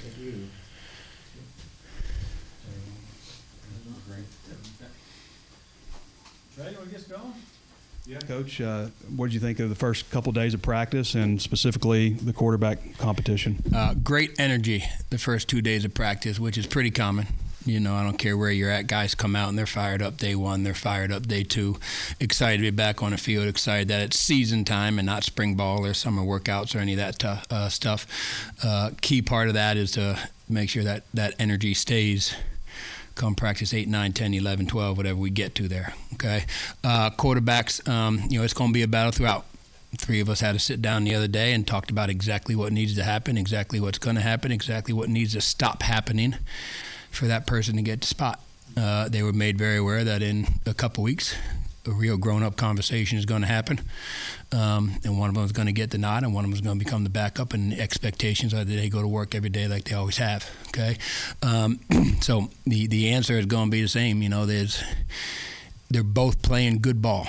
They do. Great. Trey, you want to get us going? Yeah, Coach, what did you think of the first couple days of practice and specifically the quarterback competition? Great energy the first 2 days of practice, which is pretty common. You know, I don't care where you're at. Guys come out and they're fired up day one. They're fired up day two. Excited to be back on the field. Excited that it's season time and not spring ball or summer workouts or any of that stuff. Key part of that is to make sure that that energy stays come practice 8, 9, 10, 11, 12, whatever we get to there, okay? Quarterbacks, you know, it's going to be a battle throughout. 3 of us had to sit down the other day and talked about exactly what needs to happen, exactly what's going to happen, exactly what needs to stop happening for that person to get the spot. They were made very aware that in a couple weeks, a real grown-up conversation is going to happen, and one of them is going to get the nod, and one of them is going to become the backup, and the expectations are that they go to work every day like they always have, okay? So the answer is going to be the same. You know, they're both playing good ball.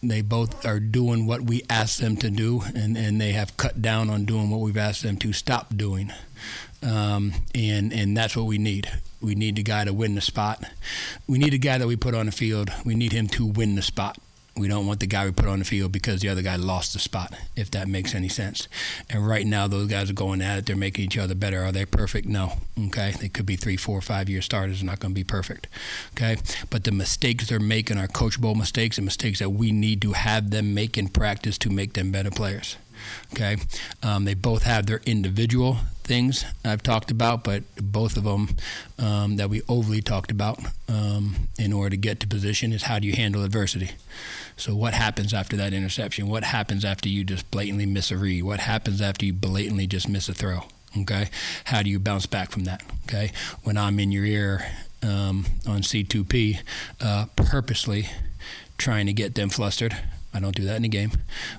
They both are doing what we asked them to do, and they have cut down on doing what we've asked them to stop doing. And that's what we need. We need the guy to win the spot. We need the guy that we put on the field. We need him to win the spot. We don't want the guy we put on the field because the other guy lost the spot, if that makes any sense. And right now, those guys are going at it. They're making each other better. Are they perfect? No. Okay? They could be 3, 4, 5-year starters. They're not going to be perfect. Okay? But the mistakes they're making are coachable mistakes and mistakes that we need to have them make in practice to make them better players. Okay? They both have their individual things I've talked about, but both of them that we overly talked about in order to get to position is how do you handle adversity? So what happens after that interception? What happens after you just blatantly miss a read? What happens after you blatantly just miss a throw? Okay? How do you bounce back from that? Okay? When I'm in your ear on C2P, purposely trying to get them flustered. I don't do that in the game,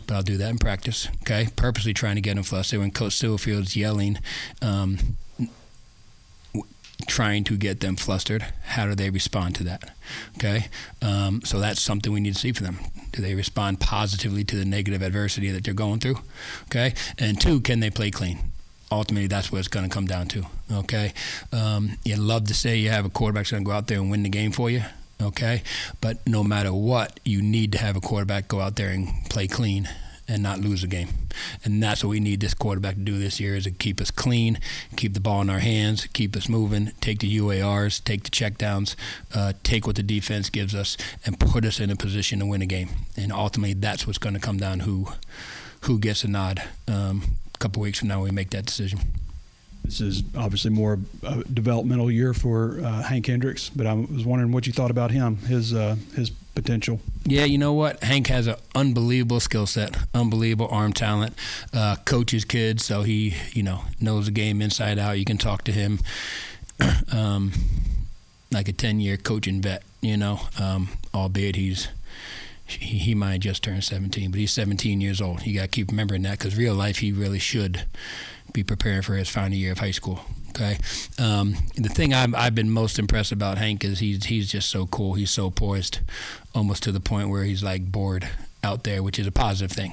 but I'll do that in practice, okay? Purposely trying to get them flustered. When Coach Stillfield's yelling, trying to get them flustered, how do they respond to that, okay? So that's something we need to see for them. Do they respond positively to the negative adversity that they're going through, okay? And 2, can they play clean? Ultimately, that's what it's going to come down to, okay? You'd love to say you have a quarterback that's going to go out there and win the game for you, okay? But no matter what, you need to have a quarterback go out there and play clean and not lose a game. And that's what we need this quarterback to do this year, is to keep us clean, keep the ball in our hands, keep us moving, take the UARs, take the checkdowns, take what the defense gives us, and put us in a position to win a game. And ultimately, that's what's going to come down who gets a nod. A couple weeks from now, we make that decision. This is obviously more a developmental year for Hank Hendricks, but I was wondering what you thought about him, his potential. Yeah, you know what? Hank has an unbelievable skill set, unbelievable arm talent, coaches kids, so he, knows the game inside out. You can talk to him like a 10-year coaching vet, albeit he might have just turned 17, but he's 17 years old. You got to keep remembering that, because real life, he really should be preparing for his final year of high school. Okay, the thing I've been most impressed about Hank is he's just so cool. He's so poised, almost to the point where he's like bored out there, which is a positive thing,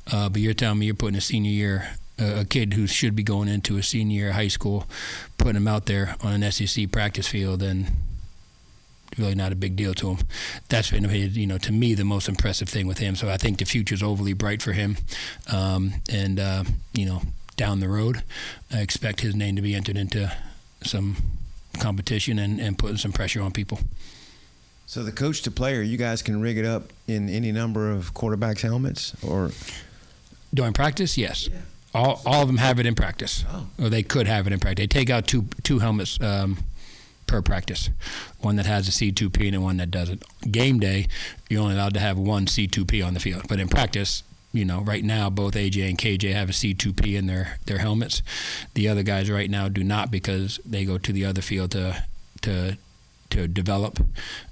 But you're telling me you're putting a senior year, a kid who should be going into a senior year of high school, putting him out there on an SEC practice field, and really not a big deal to him. That's been, to me, the most impressive thing with him. So I think the future's overly bright for him, down the road, I expect his name to be entered into some competition and putting some pressure on people. So the coach to player, you guys can rig it up in any number of quarterbacks' helmets, or during practice? Yes. Yeah. All of them have it in practice, or they could have it in practice. They take out two helmets per practice, one that has a C2P and one that doesn't. Game day, you're only allowed to have one C2P on the field, but in practice, right now, both AJ and KJ have a C2P in their helmets. The other guys right now do not, because they go to the other field to develop.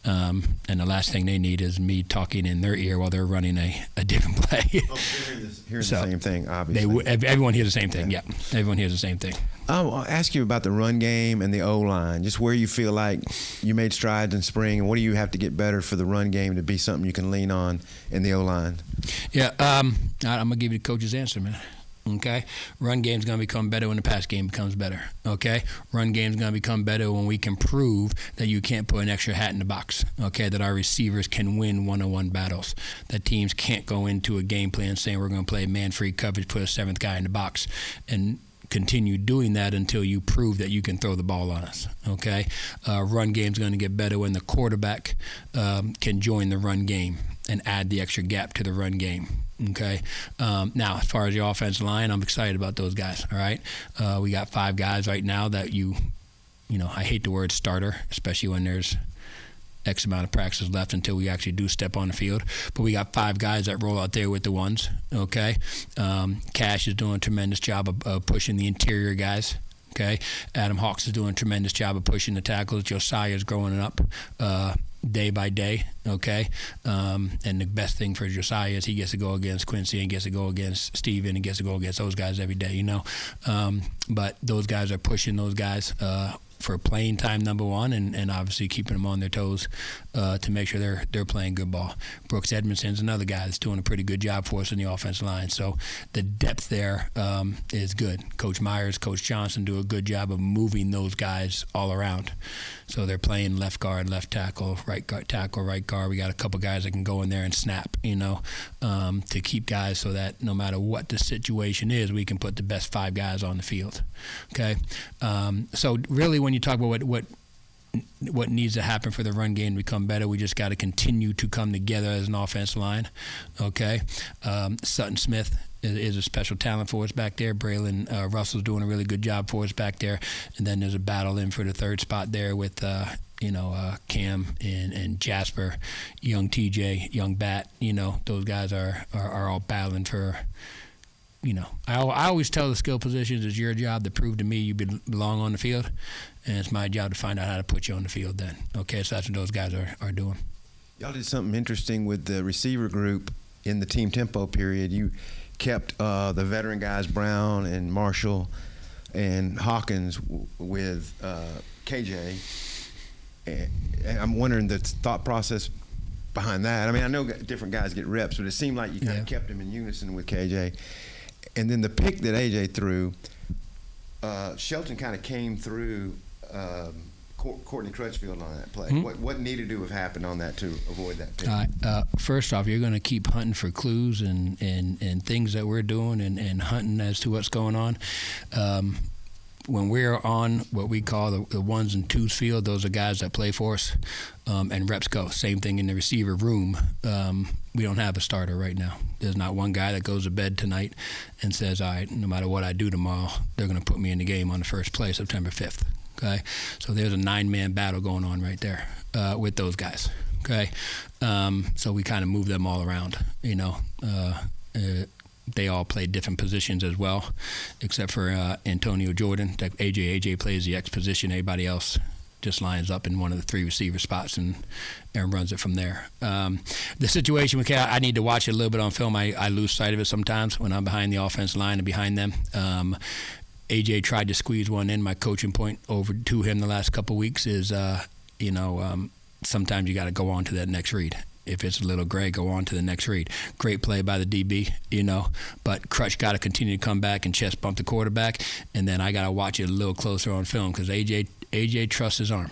And the last thing they need is me talking in their ear while they're running a different play. Hearing the same thing, obviously. Everyone hears the same thing, yeah. Everyone hears the same thing. I'll ask you about the run game and the O-line, just where you feel like you made strides in spring, and what do you have to get better for the run game to be something you can lean on in the O-line? Yeah, I'm going to give you the coach's answer, man. Okay, run game's going to become better when the pass game becomes better. Okay, run game's going to become better when we can prove that you can't put an extra hat in the box. Okay, that our receivers can win one-on-one battles. That teams can't go into a game plan saying we're going to play man-free coverage, put a seventh guy in the box, and continue doing that until you prove that you can throw the ball on us. Okay, run game's going to get better when the quarterback can join the run game and add the extra gap to the run game. Okay. Now, as far as the offensive line, I'm excited about those guys. All right. We got 5 guys right now that you know, I hate the word starter, especially when there's X amount of practices left until we actually do step on the field. But we got 5 guys that roll out there with the ones. Okay. Cash is doing a tremendous job of pushing the interior guys. Okay. Adam Hawks is doing a tremendous job of pushing the tackles. Josiah's growing up day by day, okay? And the best thing for Josiah is he gets to go against Quincy and gets to go against Steven and gets to go against those guys every day, you know? But those guys are pushing those guys for playing time, number one, and obviously keeping them on their toes to make sure they're playing good ball. Brooks Edmondson's another guy that's doing a pretty good job for us in the offensive line. So the depth there is good. Coach Myers, Coach Johnson do a good job of moving those guys all around. So they're playing left guard, left tackle, right guard. We got a couple guys that can go in there and snap, you know, to keep guys so that no matter what the situation is, we can put the best 5 guys on the field. Okay, so really, when you talk about what needs to happen for the run game to become better, we just got to continue to come together as an offensive line. Okay, Sutton Smith is a special talent for us back there. Braylon Russell's doing a really good job for us back there. And then there's a battle in for the 3rd spot there with Cam and Jasper, young TJ, young Bat. You know, those guys are all battling for. You know, I always tell the skill positions, it's your job to prove to me you belong on the field, and it's my job to find out how to put you on the field then. Okay, so that's what those guys are doing. Y'all did something interesting with the receiver group in the team tempo period. You kept the veteran guys, Brown and Marshall and Hawkins, with KJ. And I'm wondering the thought process behind that. I mean, I know different guys get reps, but it seemed like you kind of kept them in unison with KJ. And then the pick that AJ threw, Shelton kind of came through Courtney Crutchfield on that play. Mm-hmm. What needed to have happened on that to avoid that pick? First off, you're going to keep hunting for clues and things that we're doing and hunting as to what's going on. When we're on what we call the 1s and 2s field, those are guys that play for us, and reps go. Same thing in the receiver room. We don't have a starter right now. There's not one guy that goes to bed tonight and says, all right, no matter what I do tomorrow, they're going to put me in the game on the first play, September 5th. Okay? So there's a 9-man battle going on right there with those guys. Okay? So we kind of move them all around, you know. They all play different positions as well, except for Antonio Jordan. AJ plays the X position. Everybody else just lines up in one of the 3 receiver spots and runs it from there. The situation with I need to watch it a little bit on film. I lose sight of it sometimes when I'm behind the offensive line and behind them. AJ tried to squeeze one in. My coaching point over to him the last couple of weeks is, sometimes you got to go on to that next read. If it's a little gray, go on to the next read. Great play by the DB, you know, but Crutch got to continue to come back and chest bump the quarterback, and then I got to watch it a little closer on film because AJ trusts his arm,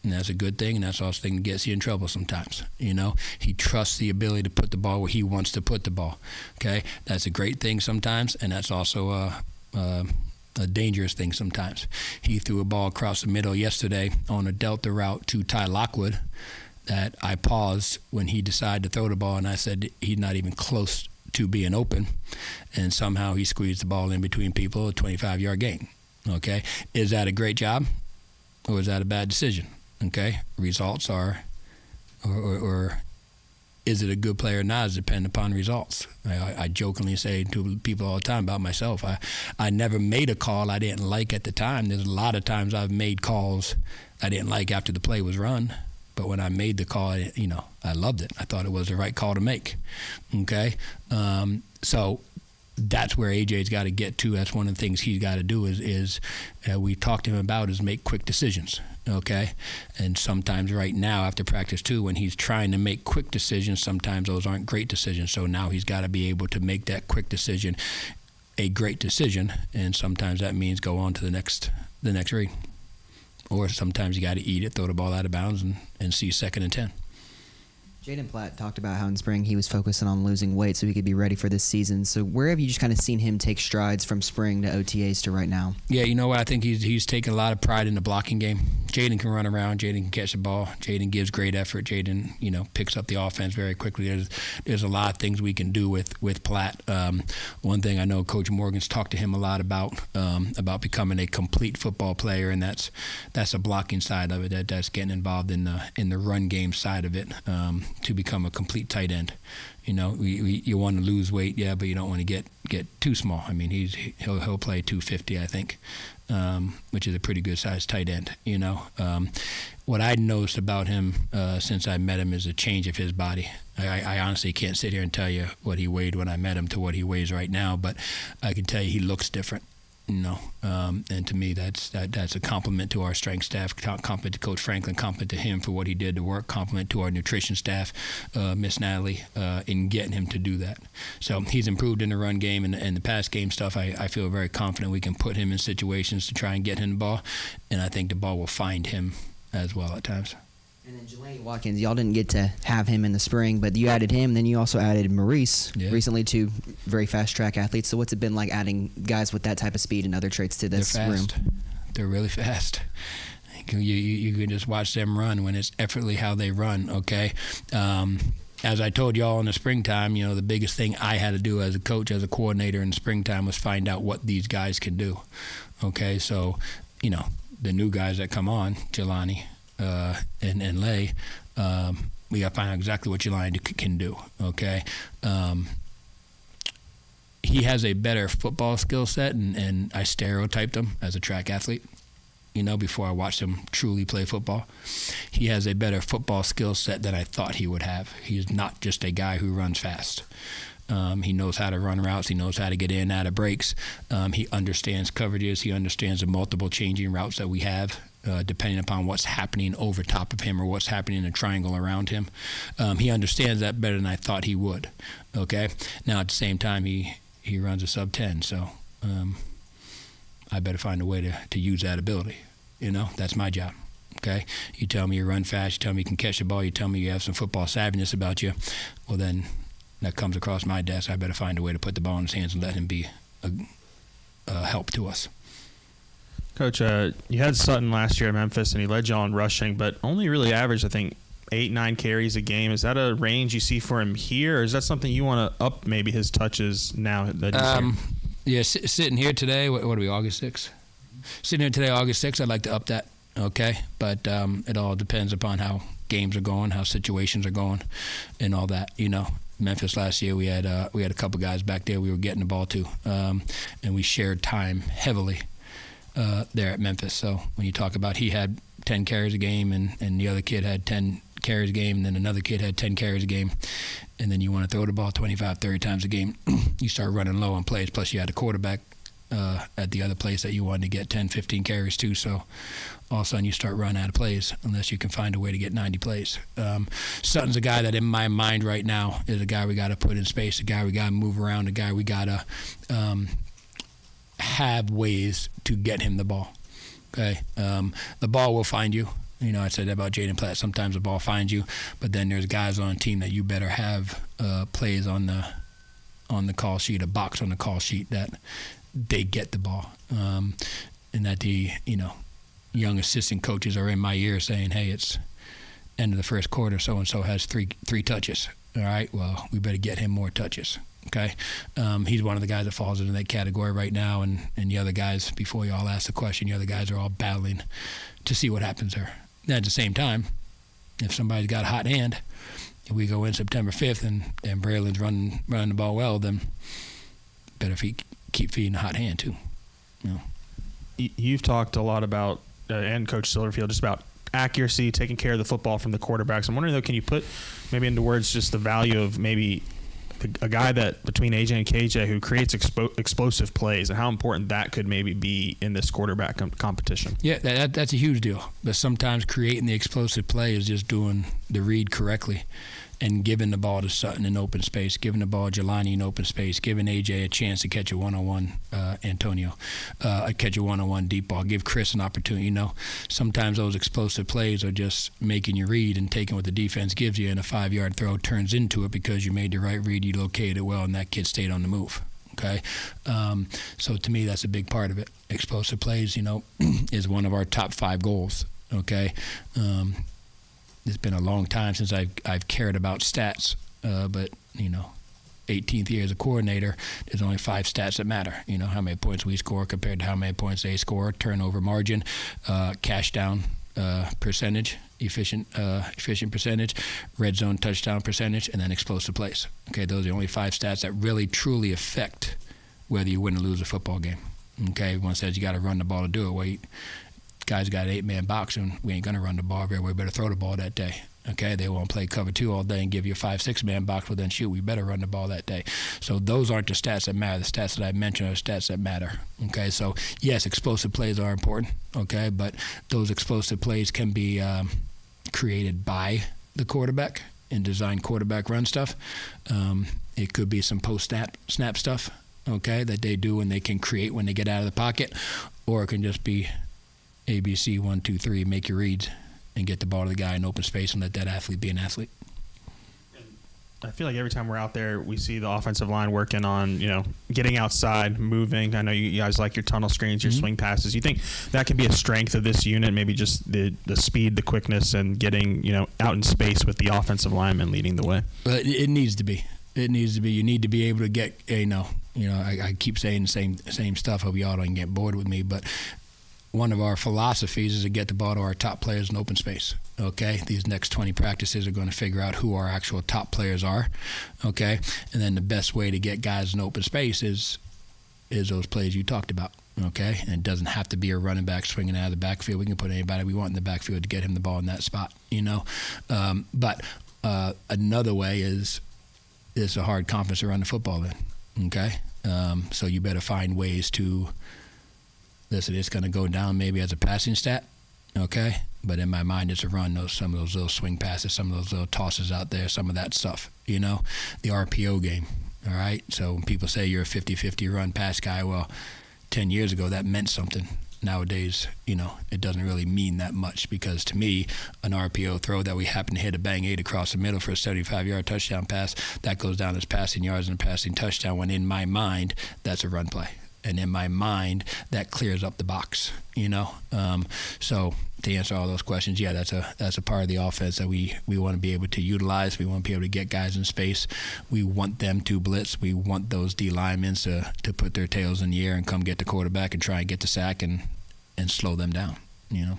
and that's a good thing, and that's also the thing that gets you in trouble sometimes, you know. He trusts the ability to put the ball where he wants to put the ball, okay? That's a great thing sometimes, and that's also a dangerous thing sometimes. He threw a ball across the middle yesterday on a delta route to Ty Lockwood that I paused when he decided to throw the ball, and I said he's not even close to being open, and somehow he squeezed the ball in between people, a 25-yard gain. Okay, is that a great job, or is that a bad decision? Okay, results are, or is it a good play or not? It depends upon results. I jokingly say to people all the time about myself, I never made a call I didn't like at the time. There's a lot of times I've made calls I didn't like after the play was run. But when I made the call, you know, I loved it. I thought it was the right call to make. Okay, so that's where AJ's got to get to. That's one of the things he's got to do is we talked to him about is make quick decisions. Okay, and sometimes right now after practice too, when he's trying to make quick decisions, sometimes those aren't great decisions. So now he's got to be able to make that quick decision a great decision, and sometimes that means go on to the next read. Or sometimes you got to eat it, throw the ball out of bounds, and see 2nd and 10. Jaden Platt talked about how in spring he was focusing on losing weight so he could be ready for this season. So where have you just kind of seen him take strides from spring to OTAs to right now? Yeah, you know what? I think he's taken a lot of pride in the blocking game. Jaden can run around. Jaden can catch the ball. Jaden gives great effort. Jaden, picks up the offense very quickly. There's a lot of things we can do with Platt. One thing I know Coach Morgan's talked to him a lot about becoming a complete football player, and that's a blocking side of it. That's getting involved in the run game side of it. To become a complete tight end. You want to lose weight, yeah, but you don't want to get too small. I mean, he'll play 250, I think, which is a pretty good sized tight end. What I noticed about him since I met him is a change of his body. I honestly can't sit here and tell you what he weighed when I met him to what he weighs right now, but I can tell you he looks different. And to me, that's a compliment to our strength staff, compliment to Coach Franklin, compliment to him for what he did to work, compliment to our nutrition staff, Miss Natalie, in getting him to do that. So he's improved in the run game and the pass game stuff. I feel very confident we can put him in situations to try and get him the ball, and I think the ball will find him as well at times. And then Jelani Watkins, y'all didn't get to have him in the spring, but you added him. Then you also added Maurice recently, two very fast track athletes. So what's it been like adding guys with that type of speed and other traits to this They're fast. room? They're really fast. You can just watch them run when it's effortlessly how they run, okay? As I told y'all in the springtime, the biggest thing I had to do as a coach, as a coordinator in the springtime was find out what these guys can do, okay? So, the new guys that come on, Jelani, and Lay, we got to find out exactly what Jelani can do, okay? He has a better football skill set, and I stereotyped him as a track athlete, before I watched him truly play football. He has a better football skill set than I thought he would have. He's not just a guy who runs fast. He knows how to run routes. He knows how to get in and out of breaks. He understands coverages. He understands the multiple changing routes that we have, depending upon what's happening over top of him or what's happening in a triangle around him. He understands that better than I thought he would. Okay. Now at the same time, he runs a sub 10, so I better find a way to use that ability. That's my job. Okay. You tell me you run fast. You tell me you can catch the ball. You tell me you have some football savviness about you. Well, then that comes across my desk. I better find a way to put the ball in his hands and let him be a help to us. Coach, you had Sutton last year at Memphis, and he led you on rushing, but only really averaged, I think, 8-9 carries a game. Is that a range you see for him here, or is that something you want to up maybe his touches now that he's here? Yeah, sitting here today, what are we, August 6th? Sitting here today, August 6th, I'd like to up that, okay? But it all depends upon how games are going, how situations are going, and all that, Memphis last year, we had a couple guys back there we were getting the ball to, and we shared time heavily there at Memphis. So when you talk about he had 10 carries a game and the other kid had 10 carries a game, and then another kid had 10 carries a game, and then you want to throw the ball 25, 30 times a game, you start running low on plays. Plus you had a quarterback at the other place that you wanted to get 10, 15 carries to. So all of a sudden you start running out of plays unless you can find a way to get 90 plays. Sutton's a guy that in my mind right now is a guy we got to put in space, a guy we got to move around, a guy we got to have ways to get him the ball. Okay, the ball will find you. I said that about Jaden Platt. Sometimes the ball finds you, but then there's guys on a team that you better have plays on the call sheet, a box on the call sheet that they get the ball, and that the young assistant coaches are in my ear saying, "Hey, it's end of the first quarter. So and so has three touches. All right, well, we better get him more touches." Okay, he's one of the guys that falls into that category right now, and the other guys, before you all ask the question, the other guys are all battling to see what happens there. At the same time, if somebody's got a hot hand, if we go in September 5th and Braylon's running the ball well, then better keep feeding the hot hand too. You've talked a lot about, and Coach Silverfield, just about accuracy, taking care of the football from the quarterbacks. I'm wondering, though, can you put maybe into words just the value of maybe a guy that between AJ and KJ who creates explosive plays and how important that could maybe be in this quarterback competition? Yeah, that's a huge deal. But sometimes creating the explosive play is just doing the read correctly, and giving the ball to Sutton in open space, giving the ball to Jelani in open space, giving AJ a chance to catch a one-on-one, catch a one-on-one deep ball, give Chris an opportunity. Sometimes those explosive plays are just making you read and taking what the defense gives you, and a 5-yard throw turns into it because you made the right read, you located it well, and that kid stayed on the move. Okay, so to me, that's a big part of it. Explosive plays, is one of our top 5 goals. Okay. It's been a long time since I've cared about stats, but 18th year as a coordinator, there's only 5 stats that matter. How many points we score compared to how many points they score, turnover margin, cash down percentage, efficient percentage, red zone touchdown percentage, and then explosive plays. Okay, those are the only 5 stats that really truly affect whether you win or lose a football game. Okay, everyone says you got to run the ball to do it. Well, guys got an 8-man box, and we ain't going to run the ball very well. We better throw the ball that day. Okay, they won't play cover 2 all day and give you a 5-6-man box. Well, then shoot, we better run the ball that day. So those aren't the stats that matter. The stats that I mentioned are the stats that matter. Okay, so yes, explosive plays are important. Okay, but those explosive plays can be created by the quarterback and design quarterback run stuff. It could be some post-snap stuff, okay, that they do and they can create when they get out of the pocket, or it can just be ABC 1, 2, 3, make your reads and get the ball to the guy in open space and let that athlete be an athlete. I feel like every time we're out there, we see the offensive line working on, getting outside, moving. I know you guys like your tunnel screens, your swing passes. You think that can be a strength of this unit, maybe just the speed, the quickness, and getting, out in space with the offensive lineman leading the way? It needs to be. It needs to be. You need to be able to get, I keep saying the same stuff. I hope y'all don't get bored with me, but one of our philosophies is to get the ball to our top players in open space. Okay, these next 20 practices are going to figure out who our actual top players are. Okay, and then the best way to get guys in open space is those plays you talked about. Okay, and it doesn't have to be a running back swinging out of the backfield. We can put anybody we want in the backfield to get him the ball in that spot. But another way is a hard conference to run the football in. Okay, so you better find ways to. Listen, it's going to go down maybe as a passing stat, okay? But in my mind, it's a run. Some of those little swing passes, some of those little tosses out there, some of that stuff, the RPO game, all right? So when people say you're a 50-50 run pass guy, well, 10 years ago, that meant something. Nowadays, it doesn't really mean that much because to me, an RPO throw that we happen to hit a bang 8 across the middle for a 75-yard touchdown pass, that goes down as passing yards and a passing touchdown when in my mind, that's a run play. And in my mind, that clears up the box, So to answer all those questions, yeah, that's a part of the offense that we want to be able to utilize. We want to be able to get guys in space. We want them to blitz. We want those D linemen to put their tails in the air and come get the quarterback and try and get the sack and slow them down, A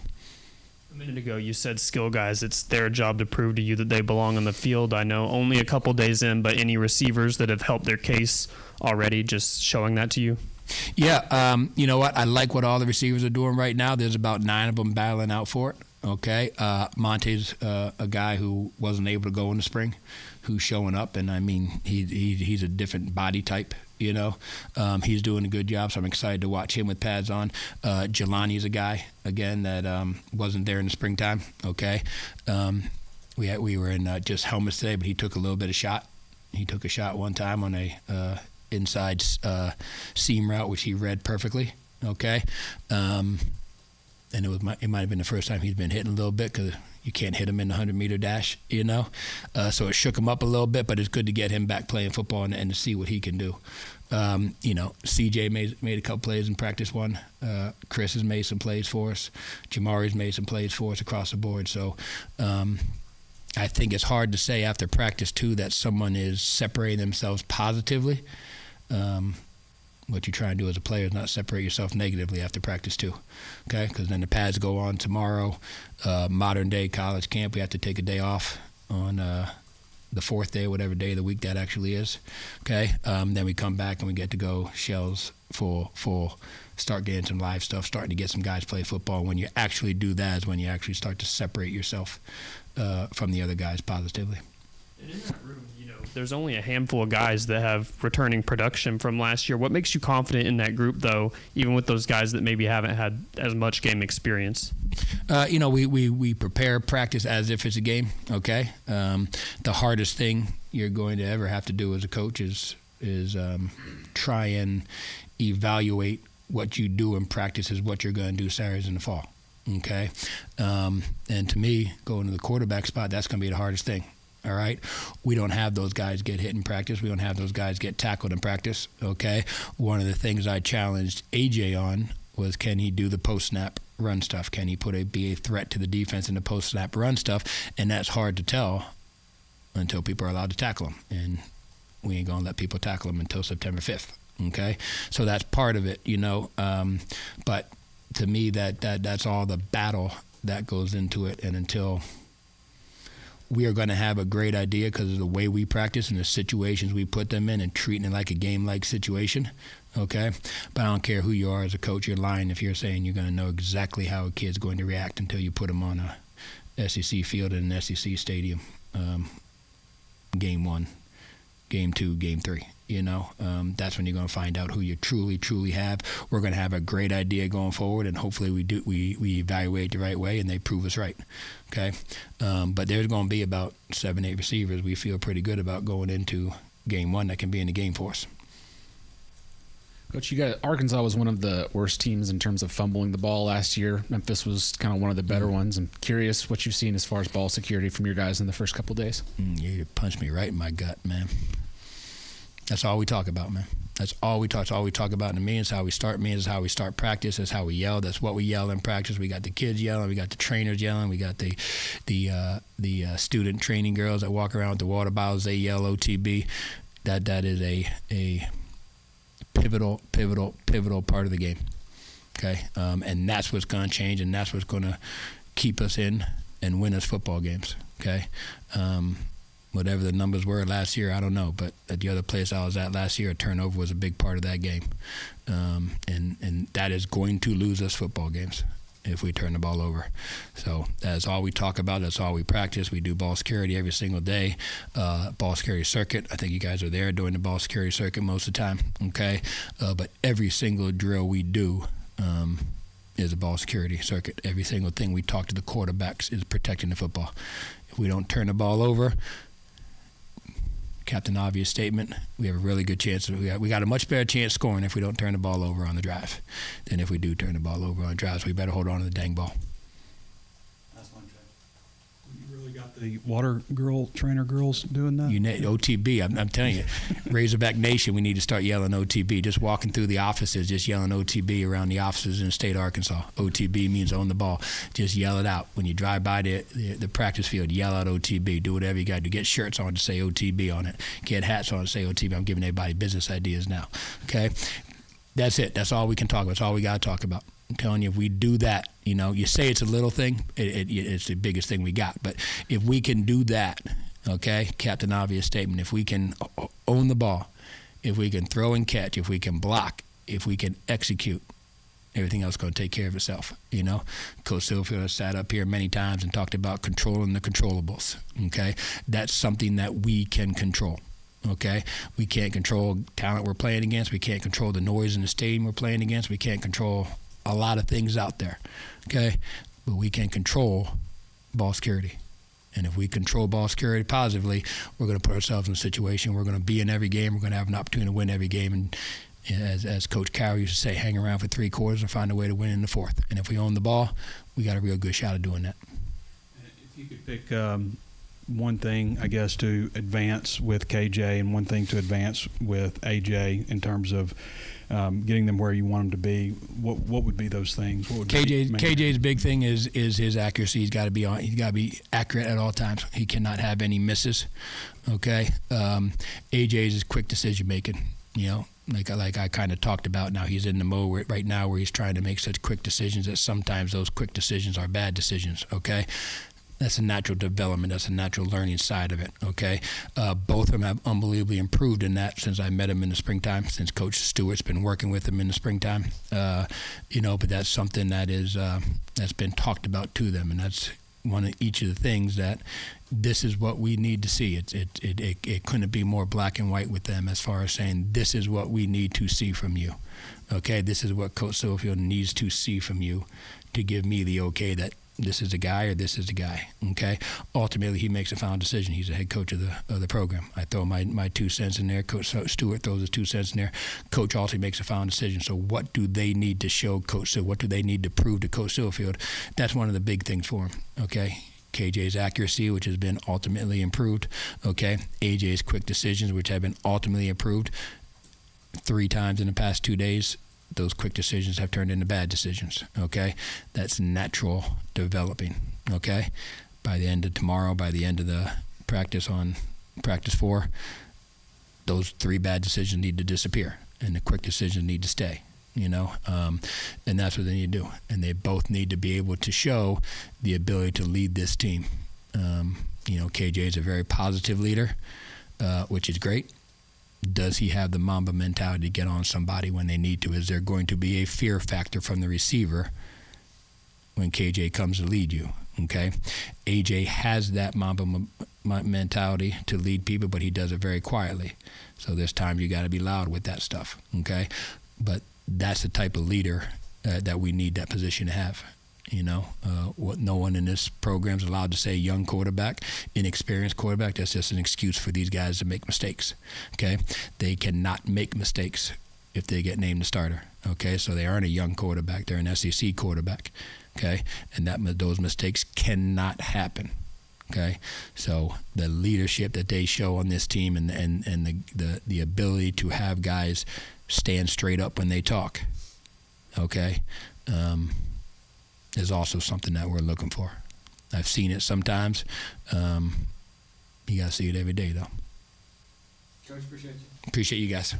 minute ago, you said skill guys, it's their job to prove to you that they belong on the field. I know only a couple days in, but any receivers that have helped their case already, just showing that to you? Yeah, you know what? I like what all the receivers are doing right now. There's about 9 of them battling out for it. Okay, Monte's a guy who wasn't able to go in the spring, who's showing up, and I mean he's a different body type. He's doing a good job, so I'm excited to watch him with pads on. Jelani's a guy again that wasn't there in the springtime. Okay, we were in just helmets today, but he took a little bit of shot. He took a shot one time on a inside seam route, which he read perfectly. Okay, and it might have been the first time he's been hitting a little bit because you can't hit him in the 100-meter dash, So it shook him up a little bit, but it's good to get him back playing football and to see what he can do. CJ made a couple plays in practice one. Chris has made some plays for us. Jamari's made some plays for us across the board. So I think it's hard to say after practice, too, that someone is separating themselves positively. What you try and do as a player is not separate yourself negatively after practice, too. Okay? Because then the pads go on tomorrow. Modern day college camp, we have to take a day off on the 4th day, whatever day of the week that actually is. Okay? Then we come back and we get to go shells for start getting some live stuff, starting to get some guys play football. When you actually do that is when you actually start to separate yourself from the other guys positively. And in that room, there's only a handful of guys that have returning production from last year. What makes you confident in that group, though, even with those guys that maybe haven't had as much game experience? We prepare practice as if it's a game, okay? The hardest thing you're going to ever have to do as a coach is try and evaluate what you do in practice is what you're going to do Saturdays in the fall, okay? And to me, going to the quarterback spot, that's going to be the hardest thing. All right, we don't have those guys get hit in practice. We don't have those guys get tackled in practice. Okay, one of the things I challenged AJ on was, can he do the post snap run stuff? Can he be a threat to the defense in the post snap run stuff? And that's hard to tell until people are allowed to tackle him, and we ain't gonna let people tackle him until September 5th. Okay, so that's part of it, But to me, that's all the battle that goes into it, and until we are going to have a great idea because of the way we practice and the situations we put them in and treating it like a game-like situation, okay? But I don't care who you are as a coach. You're lying if you're saying you're going to know exactly how a kid's going to react until you put them on a SEC field in an SEC stadium, game 1, game 2, game 3. That's when you're going to find out who you truly have. We're going to have a great idea going forward, and hopefully we evaluate the right way and they prove us right. Okay, but there's going to be about 7-8 receivers we feel pretty good about going into game 1 that can be in the game for us. Coach, Arkansas was one of the worst teams in terms of fumbling the ball last year. Memphis was kind of one of the better ones. I'm curious what you've seen as far as ball security from your guys in the first couple of days. You punched me right in my gut, man. That's all we talk about, man. That's all we talk. It's all we talk about in the meetings. How we start meetings, how we start practice. That's how we yell. That's what we yell in practice. We got the kids yelling. We got the trainers yelling. We got the student training girls that walk around with the water bottles. They yell OTB. That is a pivotal part of the game. Okay, and that's what's going to change, and that's what's going to keep us in and win us football games. Okay. Whatever the numbers were last year, I don't know. But at the other place I was at last year, a turnover was a big part of that game. And that is going to lose us football games if we turn the ball over. So that's all we talk about. That's all we practice. We do ball security every single day. Ball security circuit. I think you guys are there doing the ball security circuit most of the time. Okay. But every single drill we do is a ball security circuit. Every single thing we talk to the quarterbacks is protecting the football. If we don't turn the ball over, Captain Obvious statement, we have a really good chance. We got a much better chance scoring if we don't turn the ball over on the drive than if we do turn the ball over on drives. So we better hold on to the dang ball. That's one check. You really got the water trainer girls doing that? OTB, I'm telling you, Razorback Nation, we need to start yelling OTB. Just walking through the offices, just yelling OTB around the offices in the state of Arkansas. OTB means own the ball. Just yell it out. When you drive by the practice field, yell out OTB. Do whatever you got to do. Get shirts on to say OTB on it. Get hats on to say OTB. I'm giving everybody business ideas now. Okay? That's it. That's all we can talk about. That's all we got to talk about. I'm telling you, if we do that, you say it's a little thing, it's the biggest thing we got. But if we can do that, okay, Captain Obvious statement, if we can own the ball, if we can throw and catch, if we can block, if we can execute, everything else is going to take care of itself. Coach Silverfield has sat up here many times and talked about controlling the controllables. Okay, that's something that we can control. Okay, we can't control talent we're playing against. We can't control the noise in the stadium we're playing against. We can't control a lot of things out there. Okay, but we can control ball security. And if we control ball security positively, we're going to put ourselves in a situation. We're going to be in every game. We're going to have an opportunity to win every game. And as Coach Carroll used to say, hang around for 3 quarters and find a way to win in the 4th. And if we own the ball, we got a real good shot at doing that. If you could pick one thing, I guess, to advance with KJ and one thing to advance with AJ in terms of getting them where you want them to be, what would be those things? What would KJ's big thing is his accuracy. He's got to be accurate at all times. He cannot have any misses. Okay, AJ's is quick decision making. Like I kind of talked about. Now he's in the mode right now where he's trying to make such quick decisions that sometimes those quick decisions are bad decisions. Okay. That's a natural development. That's a natural learning side of it, okay? Both of them have unbelievably improved in that since I met him in the springtime, since Coach Stewart's been working with him in the springtime. But that's something that is that's been talked about to them, and that's one of each of the things that this is what we need to see. It couldn't be more black and white with them as far as saying this is what we need to see from you. Okay, this is what Coach Silverfield needs to see from you to give me the okay that this is the guy or this is the guy. Okay, ultimately he makes a final decision. He's the head coach of the program. I throw my 2 cents in there. Coach Stewart throws his 2 cents in there. Coach ultimately makes a final decision. So what do they need to show Coach Silverfield? What do they need to prove to Coach Silverfield? That's one of the big things for him. Okay. KJ's accuracy, which has been ultimately improved. Okay. AJ's quick decisions, which have been ultimately improved. 3 times in the past 2 days, those quick decisions have turned into bad decisions. Okay. That's natural developing. Okay. By the end of tomorrow, by the end of the practice on practice 4, those 3 bad decisions need to disappear and the quick decisions need to stay. And that's what they need to do. And they both need to be able to show the ability to lead this team. KJ is a very positive leader, which is great. Does he have the Mamba mentality to get on somebody when they need to? Is there going to be a fear factor from the receiver when KJ comes to lead you? Okay. AJ has that Mamba mentality to lead people, but he does it very quietly. So there's times you got to be loud with that stuff. Okay. But that's the type of leader that we need that position to have. What no one in this program is allowed to say young quarterback, inexperienced quarterback. That's just an excuse for these guys to make mistakes. Okay, they cannot make mistakes if they get named the starter. Okay, so they aren't a young quarterback; they're an SEC quarterback. Okay, and those mistakes cannot happen. Okay, so the leadership that they show on this team and the ability to have guys stand straight up when they talk. Okay. Is also something that we're looking for. I've seen it sometimes. You got to see it every day, though. Coach, appreciate you. Appreciate you guys.